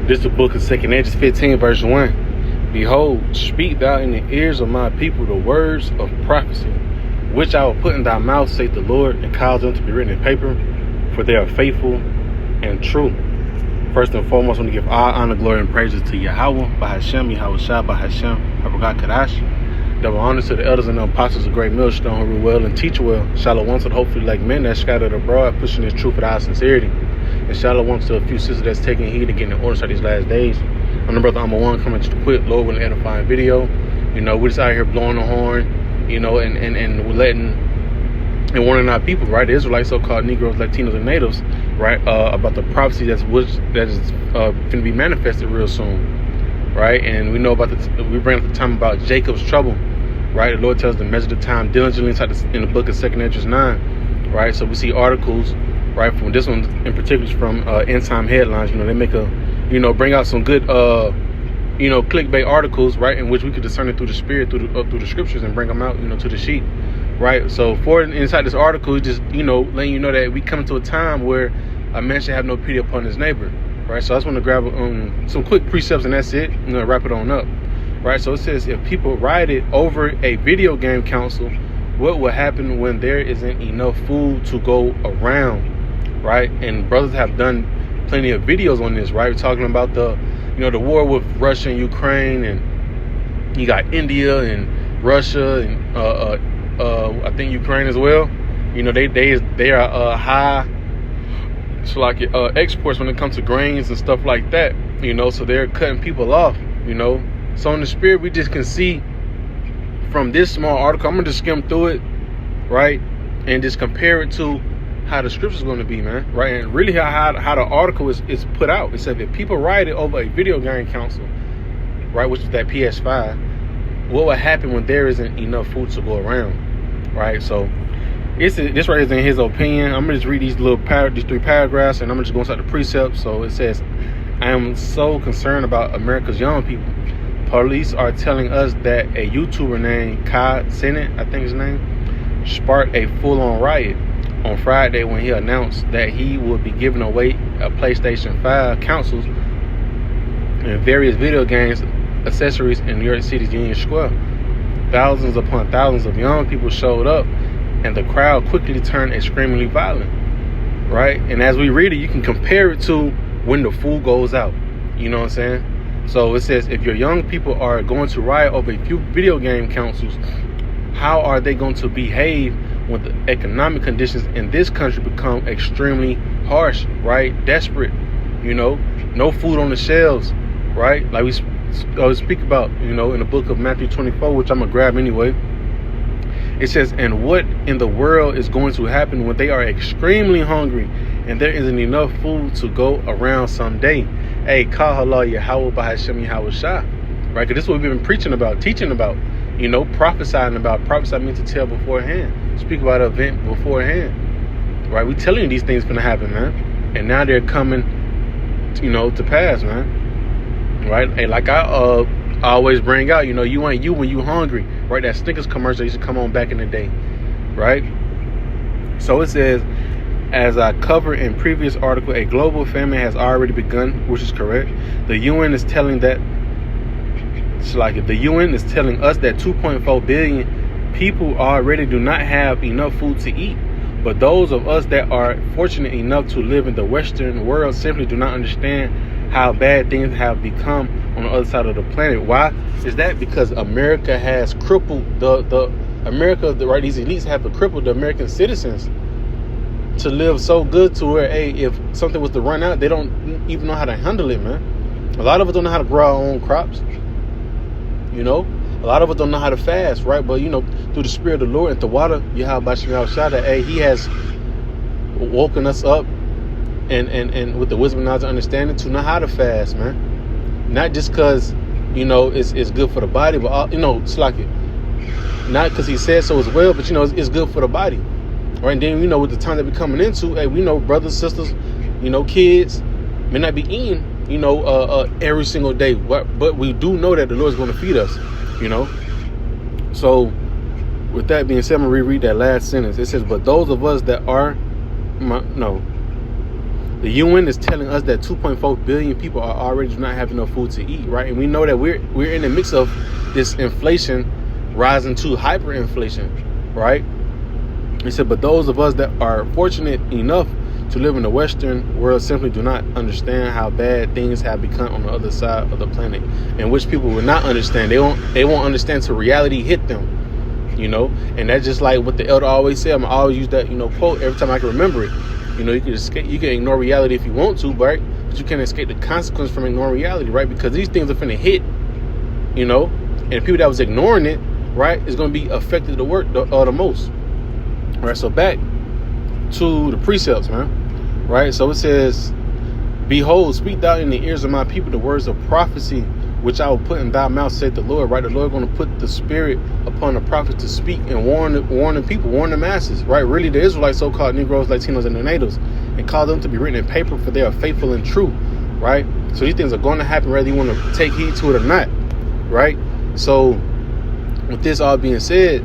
This is the book of 2 Edges 15, verse 1. Behold, speak thou in the ears of my people the words of prophecy, which I will put in thy mouth, saith the Lord, and cause them to be written in paper, for they are faithful and true. First and foremost, I want to give all honor, glory, and praises to Yahweh, Bahashem, Yahweh Shah, Bahashem, Habakkuk Kadash. Double honors to the elders and the apostles of Great Millstone who rule well and teach well. Shalom to the hopefully like men that scattered abroad, pushing this truth with our sincerity. And shalom to a few sisters that's taking heed and getting in order for these last days. I'm the brother Amma1 coming to quit Lord with an edifying video. You know, we're just out here blowing the horn, you know, and we're letting and warning our people, right? The Israelites, so-called Negroes, Latinos, and Natives, right, about the prophecy that is going to be manifested real soon, right? And we know about we bring up the time about Jacob's trouble, right? The Lord tells us to measure the time diligently in the book of 2 Edges 9, right? So we see articles, right, from this one in particular is from End Time Headlines. You know, they make bring out some good, clickbait articles, right, in which we could discern it through the spirit, through the scriptures, and bring them out, to the sheet, right? So inside this article, just, letting you know that we come to a time where a man should have no pity upon his neighbor, right? So I just want to grab some quick precepts, and that's it. Wrap it on up, right? So it says, if people rioted over a video game console, what will happen when there isn't enough food to go around? Right, and brothers have done plenty of videos on this, right? We're talking about the war with Russia and Ukraine, and you got India and Russia and I think Ukraine as well. They are high, so like exports when it comes to grains and stuff like that. So they're cutting people off. So in the spirit, we just can see from this small article. I'm gonna just skim through it, right, and just compare it to how the scripture is going to be, man, right? And really how the article is put out. It said, if people rioted over a video game console, right, which is that PS5, what will happen when there isn't enough food to go around, right? So this right is in his opinion. I'm gonna just read these these 3 paragraphs, and I'm gonna just go inside the precepts. So it says, I am so concerned about America's young people. Police are telling us that a YouTuber named Kai Cenat, I think his name, sparked a full-on riot on Friday when he announced that he would be giving away a PlayStation 5 consoles and various video games accessories in New York City's Union Square. Thousands upon thousands of young people showed up, and the crowd quickly turned extremely violent, right? And as we read it, you can compare it to when the food goes out. You know what I'm saying? So it says, if your young people are going to riot over a few video game consoles, how are they going to behave when the economic conditions in this country become extremely harsh, right? Desperate, no food on the shelves, right? Like we speak about, in the book of Matthew 24, which I'm gonna grab anyway. It says, and what in the world is going to happen when they are extremely hungry and there isn't enough food to go around someday? Hey, Kahala Yahweh Bahashem Yahweh Shah, right? Because this is what we've been preaching about, teaching about, prophesying about. Prophesy means to tell beforehand. Speak about an event beforehand, right? We telling you these things gonna happen, man, and now they're coming, to pass, man, right? Hey, like I always bring out, you ain't you when you hungry, right? That Snickers commercial used to come on back in the day, right? So it says, as I covered in previous article, a global famine has already begun, which is correct. The UN is telling us that 2.4 billion people already do not have enough food to eat, but those of us that are fortunate enough to live in the Western world simply do not understand how bad things have become on the other side of the planet. Why is that? Because America has crippled right? These elites have crippled the American citizens to live so good to where, hey, if something was to run out, they don't even know how to handle it, man. A lot of us don't know how to grow our own crops. A lot of us don't know how to fast, right? But, through the Spirit of the Lord and the water, Yahweh Shah, hey, He has woken us up and with the wisdom, knowledge, and understanding to know how to fast, man. Not just because, it's good for the body, but, it's like it. Not because He said so as well, but, it's good for the body, right? And then, with the time that we're coming into, hey, we know brothers, sisters, kids may not be eating, every single day, but we do know that the Lord's going to feed us. So with that being said, I'm gonna reread that last sentence. It says, but those of us that are The UN is telling us that 2.4 billion people are already do not have enough food to eat, right? And we know that we're in the mix of this inflation rising to hyperinflation, right? He said, but those of us that are fortunate enough to live in the Western world simply do not understand how bad things have become on the other side of the planet, and which people will not understand. They won't understand till reality hit them, you know. And that's just like what the elder always said. I'm gonna always use that, quote every time I can remember it. You know, you can ignore reality if you want to, right? But you can't escape the consequence from ignoring reality, right? Because these things are finna hit, you know, and the people that was ignoring it, right, is gonna be affected the most. All right, so back to the precepts, man. Right, so it says, behold, speak thou in the ears of my people the words of prophecy, which I will put in thy mouth, saith the Lord. Right, the Lord going to put the spirit upon the prophets to speak and warn the people, warn the masses. Right, really the Israelites, so-called Negroes, Latinos, and the natives, and call them to be written in paper, for they are faithful and true. Right, so these things are going to happen whether you want to take heed to it or not. Right, so with this all being said,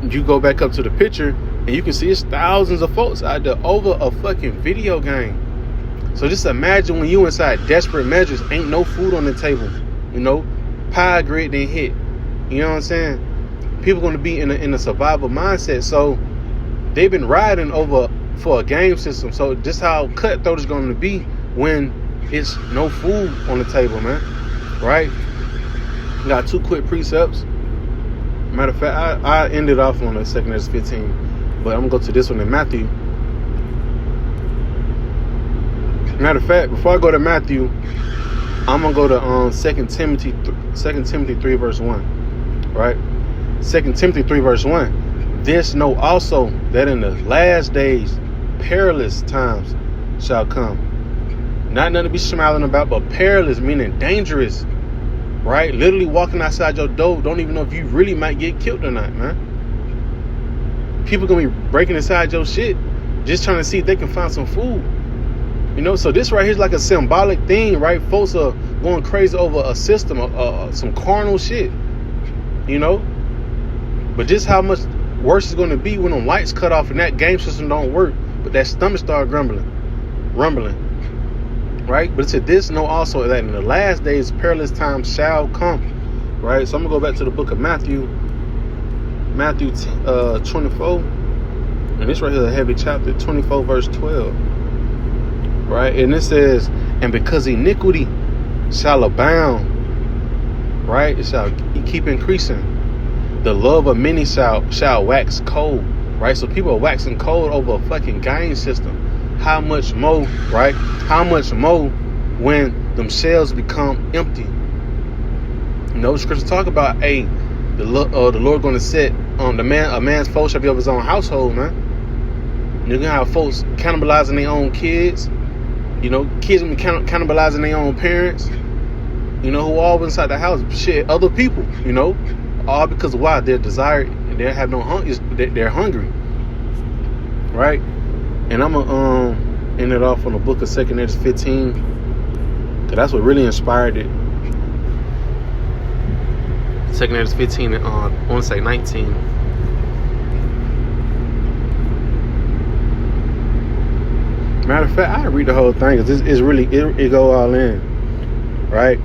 you go back up to the picture and you can see it's thousands of folks out there over a fucking video game. So just imagine when you inside desperate measures, ain't no food on the table, you know, pie grid didn't hit. You know what I'm saying? People going to be in a survival mindset. So they've been riding over for a game system. So just how cutthroat is going to be when it's no food on the table, man. Right? Got two quick precepts. Matter of fact, I ended off on the 2 Ezra 15, but I'm gonna go to this one in Matthew. Matter of fact, before I go to Matthew, I'm gonna go to 2 Timothy 3 verse 1. Right? 2 Timothy 3 verse 1. This know also that in the last days perilous times shall come. Not nothing to be smiling about, but perilous meaning dangerous. Right? Literally walking outside your door, don't even know if you really might get killed or not, man. People gonna be breaking inside your shit just trying to see if they can find some food. You know, so this right here is like a symbolic thing, right? Folks are going crazy over a system, some carnal shit, you know? But just how much worse it's going to be when the lights cut off and that game system don't work, but that stomach start rumbling, right? But it said this, know also that in the last days perilous times shall come, right? So I'm going to go back to the book of Matthew 24, and this right here is a heavy chapter, 24 verse 12. Right, and it says, and because iniquity shall abound, right, it shall keep increasing. The love of many shall wax cold, right? So people are waxing cold over a fucking game system. How much more, right? How much more when them shells become empty? You know, the scripture talk about, the Lord going to set a man's foe shall be of his own household, man. You're gonna have folks cannibalizing their own kids. You know, kids cannibalizing their own parents, you know, who all inside the house, shit, other people, you know, all because of why? Their desire, they have no hunger, they're hungry, right? And I'm gonna end it off on the book of 2 Ezra 15, because that's what really inspired it. 2 Ezra 15, I want to say 19. Matter of fact, I read the whole thing because it's really, it go all in, right?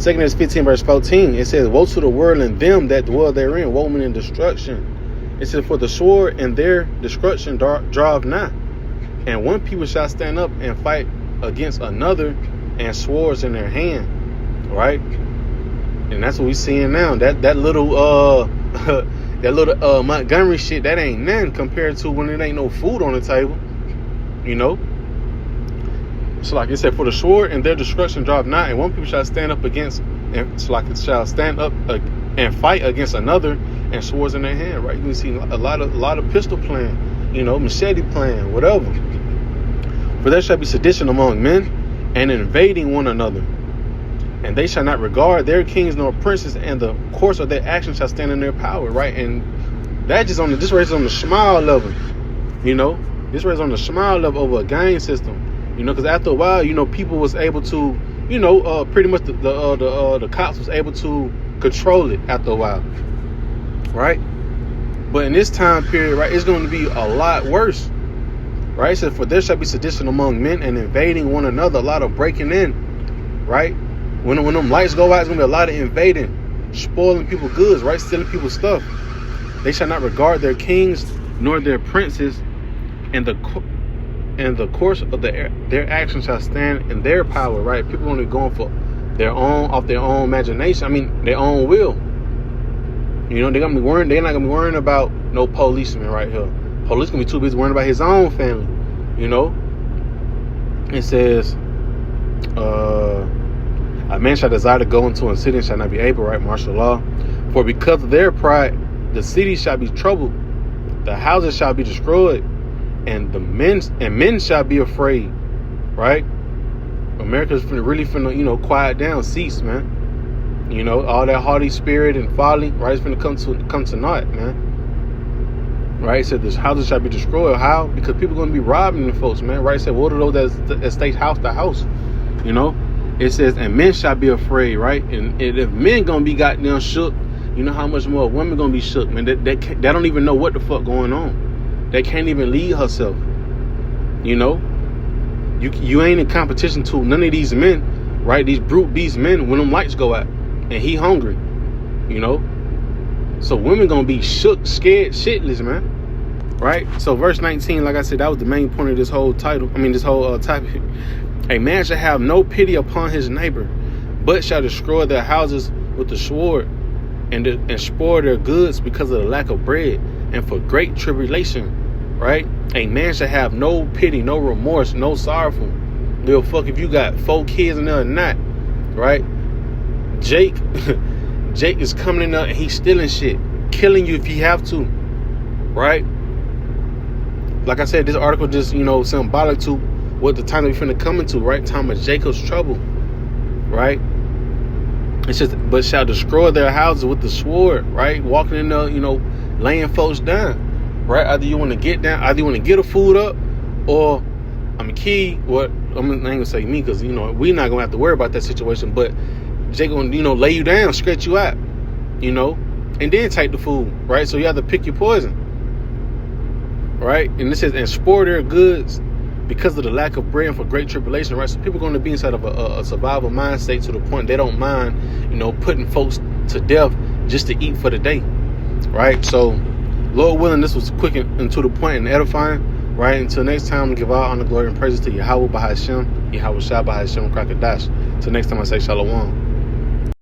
2 Ezra 15 verse 14, it says, woe to the world and them that dwell therein, woe meaning destruction. It says, for the sword and their destruction draweth nigh, and one people shall stand up and fight against another, and swords in their hand, right? And that's what we seeing now. That little Montgomery shit, that ain't nothing compared to when it ain't no food on the table. You know, so like it said, for the sword and their destruction draweth nigh, and one people shall stand up against, and so like it shall stand up and fight against another, and swords in their hand. Right? You can see a lot of pistol playing, you know, machete playing, whatever. For there shall be sedition among men, and invading one another, and they shall not regard their kings nor princes, and the course of their actions shall stand in their power. Right? And that just this race on the small level, you know. This race on the small level over a gang system, you know, because after a while, you know, people was able to, you know, pretty much the cops was able to control it after a while, right? But in this time period, right, it's going to be a lot worse. right? It says, for there shall be sedition among men and invading one another, a lot of breaking in, right? When them lights go out, it's gonna be a lot of invading, spoiling people's goods, right? Stealing people's stuff. They shall not regard their kings nor their princes, and the course of their actions shall stand in their power, right? People only going for their own imagination. I mean, their own will. You know, they're not gonna be worrying about no policeman right here. Police gonna be too busy worrying about his own family. You know, it says, a man shall desire to go into a city and shall not be able, right? Martial law. For because of their pride, the city shall be troubled, the houses shall be destroyed, and men shall be afraid, right? America's really finna, quiet down, cease, man. You know, all that haughty spirit and folly, right? It's finna come to naught, man. Right? It said this houses shall be destroyed. How? Because people gonna be robbing the folks, man. Right? It said, what are those that stay house to house? You know? It says, and men shall be afraid, right? And if men gonna be goddamn shook, you know how much more women gonna be shook, man. They don't even know what the fuck going on. They can't even lead herself. You know? You ain't in competition to none of these men, right? These brute beast men when them lights go out and he hungry, you know? So women gonna be shook, scared, shitless, man. Right? So verse 19, like I said, that was the main point of this whole this whole topic. A man shall have no pity upon his neighbor, but shall destroy their houses with the sword, and spoil their goods because of the lack of bread, and for great tribulation. Right? A man shall have no pity, no remorse, no sorrowful. Little fuck if you got 4 kids and they're not. Right? Jake is coming in there and he's stealing shit, killing you if he have to. Right? Like I said, this article just, symbolic to what the time that we're finna come into, right? Time of Jacob's trouble. Right? It's just, but shall destroy their houses with the sword, right? Walking in there, laying folks down. Right? Either you want to get down, either you want to get a food up, or I ain't gonna say me, because we're not gonna have to worry about that situation, but Jake gonna lay you down, stretch you out, and then take the food, right? So you have to pick your poison, right? And this says, and spoil their goods because of the lack of bread and for great tribulation, right? So people are going to be inside of a survival mind state to the point they don't mind, putting folks to death just to eat for the day, right? So Lord willing, this was quick and to the point and edifying, right? Until next time, give all honor, glory, and praises to Yahweh Bahashem, Yahweh Shah Bahashem Krakadash. Till next time, I say Shalom.